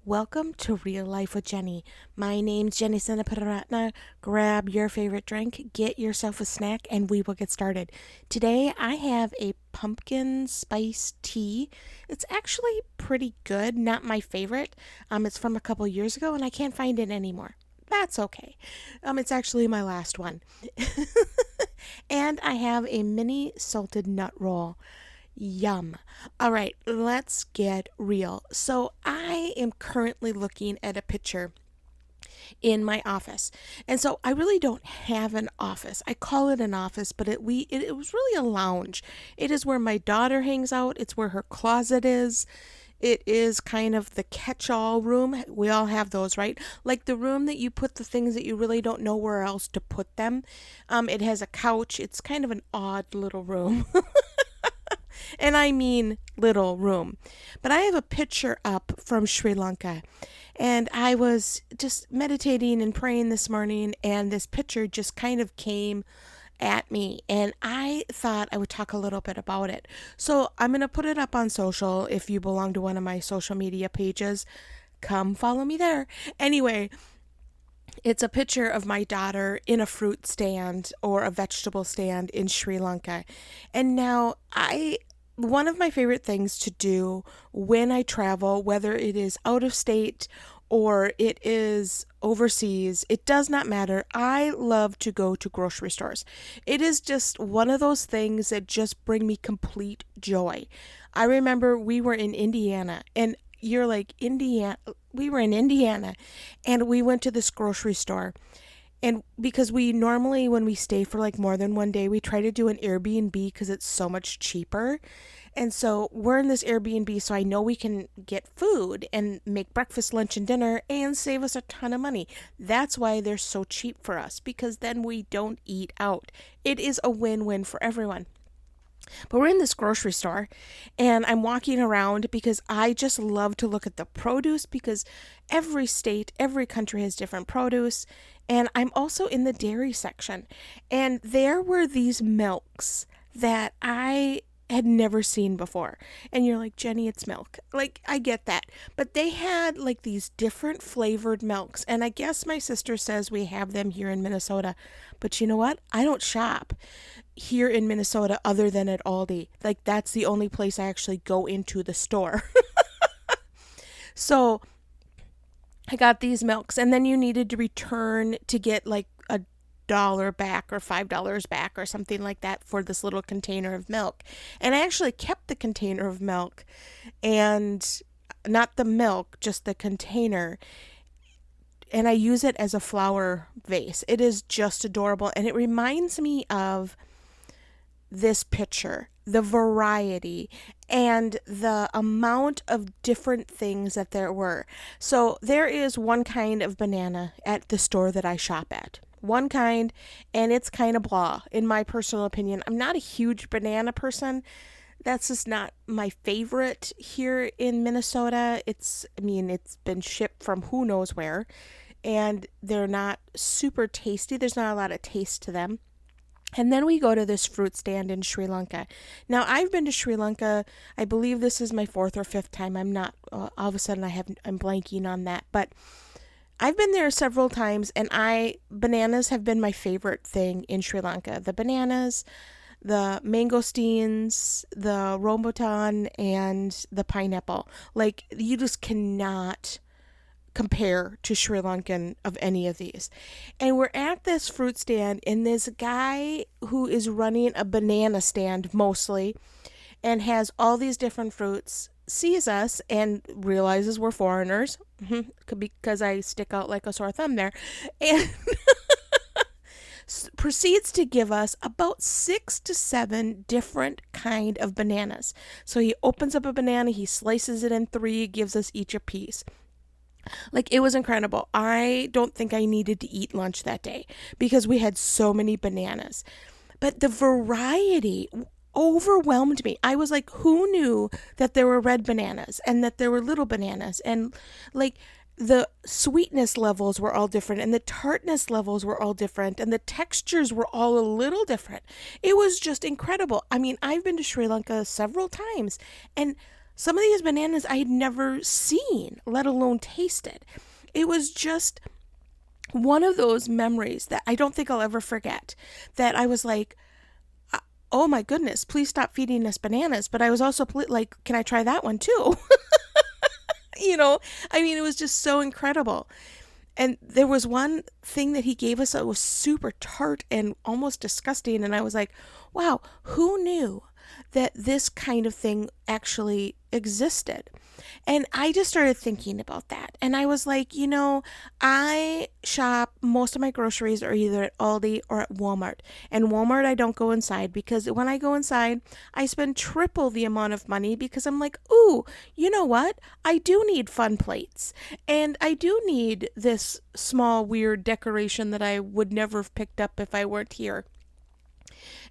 Welcome to Real Life with Jenny. My name's Jenny Senaparatna. Grab your favorite drink, get yourself a snack, and we will get started. Today I have a pumpkin spice tea. It's actually pretty good, not my favorite. It's from a couple years ago and I can't find it anymore. That's okay. It's actually my last one. And I have a mini salted nut roll. Yum. All right, let's get real. So, I am currently looking at a picture in my office. And so I really don't have an office. I call it an office, but it was really a lounge. It is where my daughter hangs out. It's where her closet is. It is kind of the catch-all room. We all have those, right? Like the room that you put the things that you really don't know where else to put them. It has a couch. It's kind of an odd little room. And I mean little room. But I have a picture up from Sri Lanka. And I was just meditating and praying this morning, and this picture just kind of came at me. And I thought I would talk a little bit about it. So I'm going to put it up on social. If you belong to one of my social media pages, come follow me there. Anyway, it's a picture of my daughter in a fruit stand or a vegetable stand in Sri Lanka. And now one of my favorite things to do when I travel, whether it is out of state or it is overseas, it does not matter. I love to go to grocery stores. It is just one of those things that just bring me complete joy. I remember we were in Indiana, and you're like, Indiana? We were in Indiana, and we went to this grocery store. And because we normally, when we stay for like more than one day, we try to do an Airbnb because it's so much cheaper. And so we're in this Airbnb, so I know we can get food and make breakfast, lunch, and dinner and save us a ton of money. That's why they're so cheap for us, because then we don't eat out. It is a win-win for everyone. But we're in this grocery store and I'm walking around because I just love to look at the produce, because every state, every country has different produce. And I'm also in the dairy section. And there were these milks that I had never seen before. And you're like, Jenny, it's milk. Like, I get that. But they had like these different flavored milks. And I guess my sister says we have them here in Minnesota. But you know what? I don't shop here in Minnesota other than at Aldi. Like, that's the only place I actually go into the store. So I got these milks, and then you needed to return to get like $1 back or $5 back or something like that for this little container of milk. And I actually kept the container of milk, and not the milk, just the container. And I use it as a flower vase. It is just adorable, and it reminds me of this picture, the variety and the amount of different things that there were. So there is one kind of banana at the store that I shop at. One kind, and it's kind of blah, in my personal opinion. I'm not a huge banana person. That's just not my favorite here in Minnesota. It's been shipped from who knows where, and they're not super tasty. There's not a lot of taste to them. And then we go to this fruit stand in Sri Lanka. Now, I've been to Sri Lanka. I believe this is my fourth or fifth time. I'm not, all of a sudden I'm blanking on that. But I've been there several times, and bananas have been my favorite thing in Sri Lanka. The bananas, the mangosteens, the rambutan, and the pineapple. Like, you just cannot compare to Sri Lankan of any of these. And we're at this fruit stand, and this guy who is running a banana stand mostly and has all these different fruits sees us and realizes we're foreigners, because I stick out like a sore thumb there, and proceeds to give us about 6 to 7 different kind of bananas. So he opens up a banana, he slices it in 3, gives us each a piece. Like, it was incredible. I don't think I needed to eat lunch that day because we had so many bananas. But the variety overwhelmed me. I was like, who knew that there were red bananas and that there were little bananas, and like the sweetness levels were all different and the tartness levels were all different and the textures were all a little different. It was just incredible. I mean, I've been to Sri Lanka several times, and some of these bananas I had never seen, let alone tasted. It was just one of those memories that I don't think I'll ever forget, that I was like, oh my goodness, please stop feeding us bananas. But I was also like, can I try that one too? I mean, it was just so incredible. And there was one thing that he gave us that was super tart and almost disgusting. And I was like, wow, who knew that this kind of thing actually existed? And I just started thinking about that. And I was like, I shop, most of my groceries are either at Aldi or at Walmart. And Walmart, I don't go inside, because when I go inside, I spend triple the amount of money, because I'm like, ooh, you know what? I do need fun plates. And I do need this small, weird decoration that I would never have picked up if I weren't here.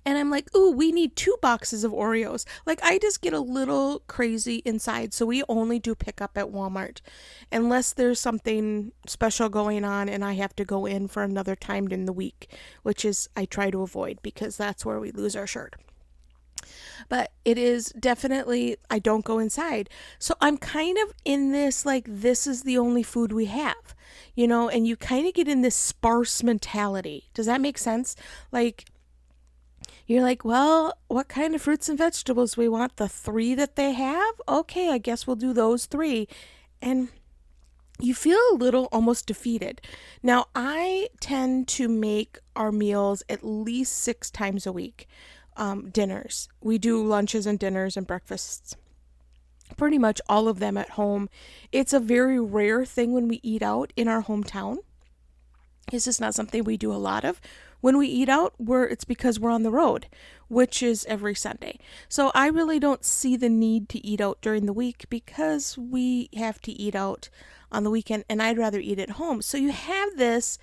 And I'm like, ooh, we need 2 boxes of Oreos. Like, I just get a little crazy inside. So we only do pick up at Walmart, unless there's something special going on and I have to go in for another time in the week, which is I try to avoid, because that's where we lose our shirt. But it is definitely, I don't go inside. So I'm kind of in this, like, this is the only food we have, and you kind of get in this sparse mentality. Does that make sense? Like, you're like, well, what kind of fruits and vegetables we want? The 3 that they have? Okay, I guess we'll do those 3. And you feel a little almost defeated. Now, I tend to make our meals at least 6 times a week. Dinners. We do lunches and dinners and breakfasts. Pretty much all of them at home. It's a very rare thing when we eat out in our hometown. This is not something we do a lot of. When we eat out, it's because we're on the road, which is every Sunday. So I really don't see the need to eat out during the week, because we have to eat out on the weekend, and I'd rather eat at home. So you have this,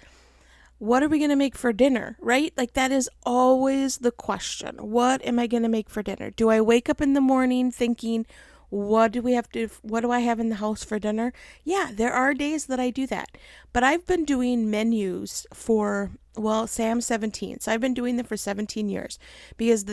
what are we going to make for dinner, right? Like, that is always the question. What am I going to make for dinner? Do I wake up in the morning thinking, what do I have in the house for dinner? Yeah, there are days that I do that. But I've been doing menus for, Sam's 17. So I've been doing them for 17 years, because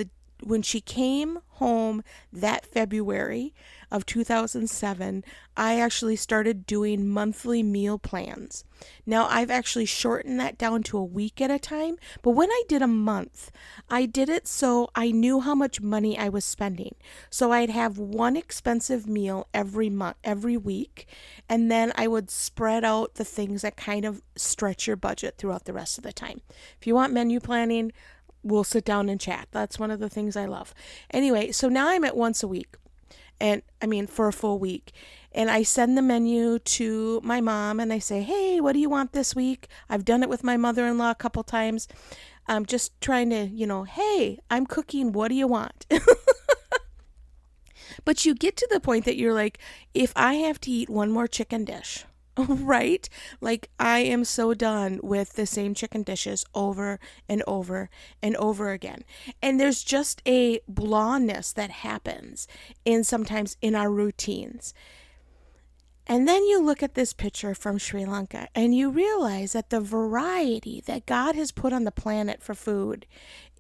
when she came home that February of 2007, I actually started doing monthly meal plans. Now, I've actually shortened that down to a week at a time, but when I did a month, I did it so I knew how much money I was spending. So I'd have one expensive meal every month, every week, and then I would spread out the things that kind of stretch your budget throughout the rest of the time. If you want menu planning, we'll sit down and chat. That's one of the things I love. Anyway, so now I'm at once a week. And I mean, for a full week. And I send the menu to my mom and I say, hey, what do you want this week? I've done it with my mother-in-law a couple times. I'm just trying to, hey, I'm cooking. What do you want? But you get to the point that you're like, if I have to eat one more chicken dish, right? Like, I am so done with the same chicken dishes over and over and over again. And there's just a blandness that happens sometimes in our routines. And then you look at this picture from Sri Lanka and you realize that the variety that God has put on the planet for food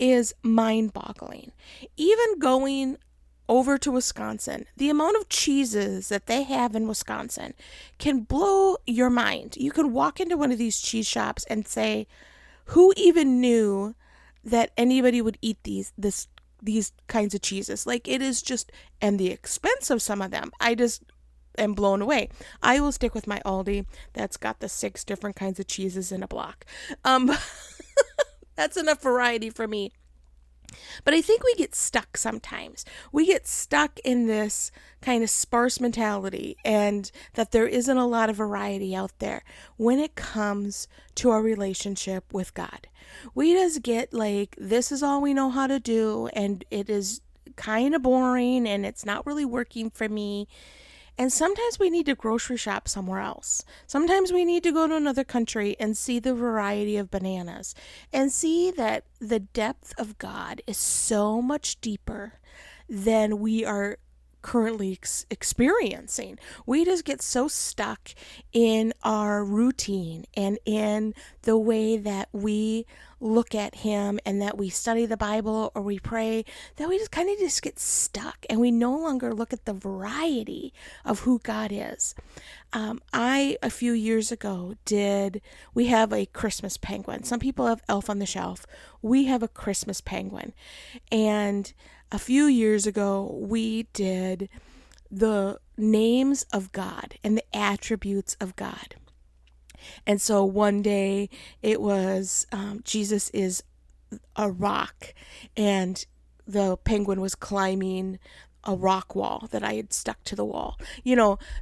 is mind-boggling. Even going over to Wisconsin, the amount of cheeses that they have in Wisconsin can blow your mind. You can walk into one of these cheese shops and say, who even knew that anybody would eat these kinds of cheeses? Like, it is just, and the expense of some of them, I just am blown away. I will stick with my Aldi that's got the 6 different kinds of cheeses in a block. That's enough variety for me. But I think we get stuck sometimes. We get stuck in this kind of sparse mentality, and that there isn't a lot of variety out there when it comes to our relationship with God. We just get like, this is all we know how to do, and it is kind of boring, and it's not really working for me. And sometimes we need to grocery shop somewhere else. Sometimes we need to go to another country and see the variety of bananas and see that the depth of God is so much deeper than we are currently experiencing. We just get so stuck in our routine and in the way that we look at him and that we study the Bible or we pray, that we just kind of just get stuck and we no longer look at the variety of who God is. A few years ago, we have a Christmas penguin. Some people have Elf on the Shelf. We have a Christmas penguin. And a few years ago, we did the names of God and the attributes of God. And so one day it was Jesus is a rock, and the penguin was climbing a rock wall that I had stuck to the wall.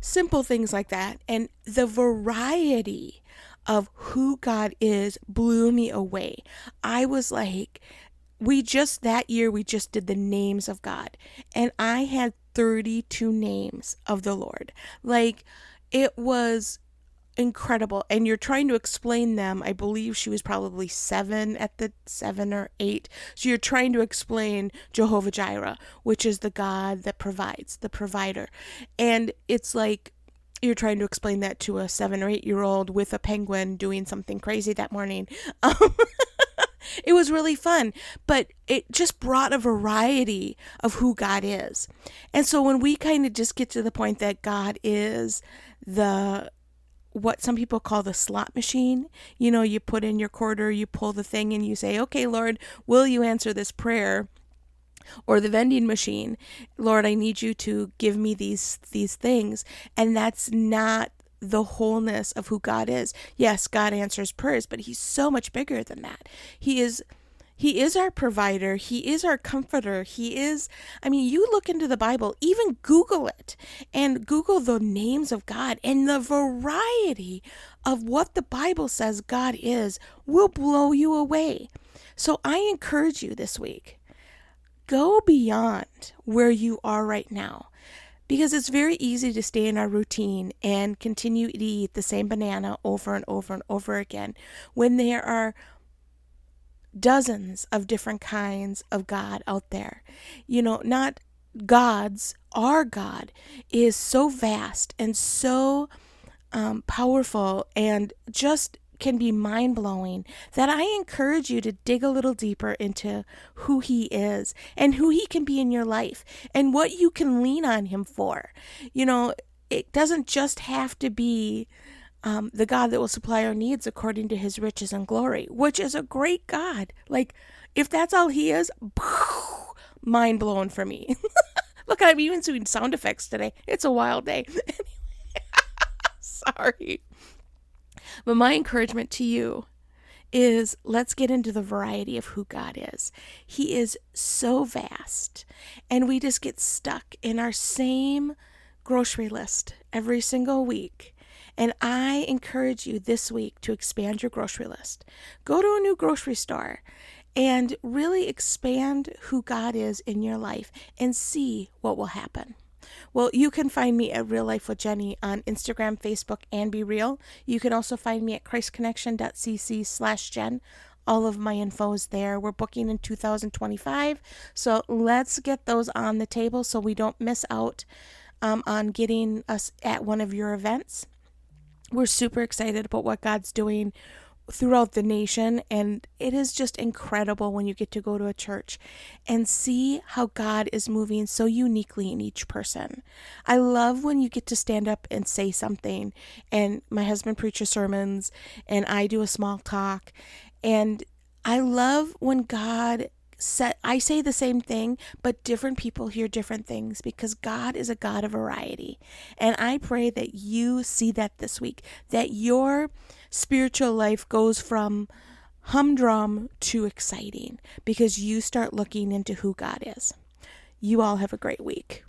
Simple things like that. And the variety of who God is blew me away. I was like, that year we just did the names of God, and I had 32 names of the Lord. Like, it was incredible. And you're trying to explain them. I believe she was probably 7 or 8. So you're trying to explain Jehovah Jireh, which is the God that provides, the provider. And it's like you're trying to explain that to a 7 or 8-year-old with a penguin doing something crazy that morning. It was really fun, but it just brought a variety of who God is. And so when we kind of just get to the point that God is what some people call the slot machine, you put in your quarter, you pull the thing, and you say, okay, Lord, will you answer this prayer? Or the vending machine, Lord, I need you to give me these things. And that's not the wholeness of who God is. Yes, God answers prayers, but he's so much bigger than that. He is our provider. He is our comforter. You look into the Bible, even Google it, and Google the names of God, and the variety of what the Bible says God is will blow you away. So I encourage you this week, go beyond where you are right now. Because it's very easy to stay in our routine and continue to eat the same banana over and over and over again when there are dozens of different kinds of God out there. Not gods. Our God is so vast and so powerful and just can be mind-blowing that I encourage you to dig a little deeper into who he is and who he can be in your life and what you can lean on him for. It doesn't just have to be the God that will supply our needs according to his riches and glory, which is a great God. Like, if that's all he is, mind-blowing for me. Look, I'm even doing sound effects today. It's a wild day. Sorry. But my encouragement to you is, let's get into the variety of who God is. He is so vast, and we just get stuck in our same grocery list every single week. And I encourage you this week to expand your grocery list. Go to a new grocery store and really expand who God is in your life and see what will happen. Well, you can find me at Real Life with Jenny on Instagram, Facebook, and Be Real. You can also find me at christconnection.cc/Jen. All of my info is there. We're booking in 2025, so let's get those on the table so we don't miss out on getting us at one of your events. We're super excited about what God's doing throughout the nation, and it is just incredible when you get to go to a church and see how God is moving so uniquely in each person. I love when you get to stand up and say something, and my husband preaches sermons and I do a small talk, and I love when I say the same thing, but different people hear different things, because God is a God of variety. And I pray that you see that this week, that your spiritual life goes from humdrum to exciting because you start looking into who God is. You all have a great week.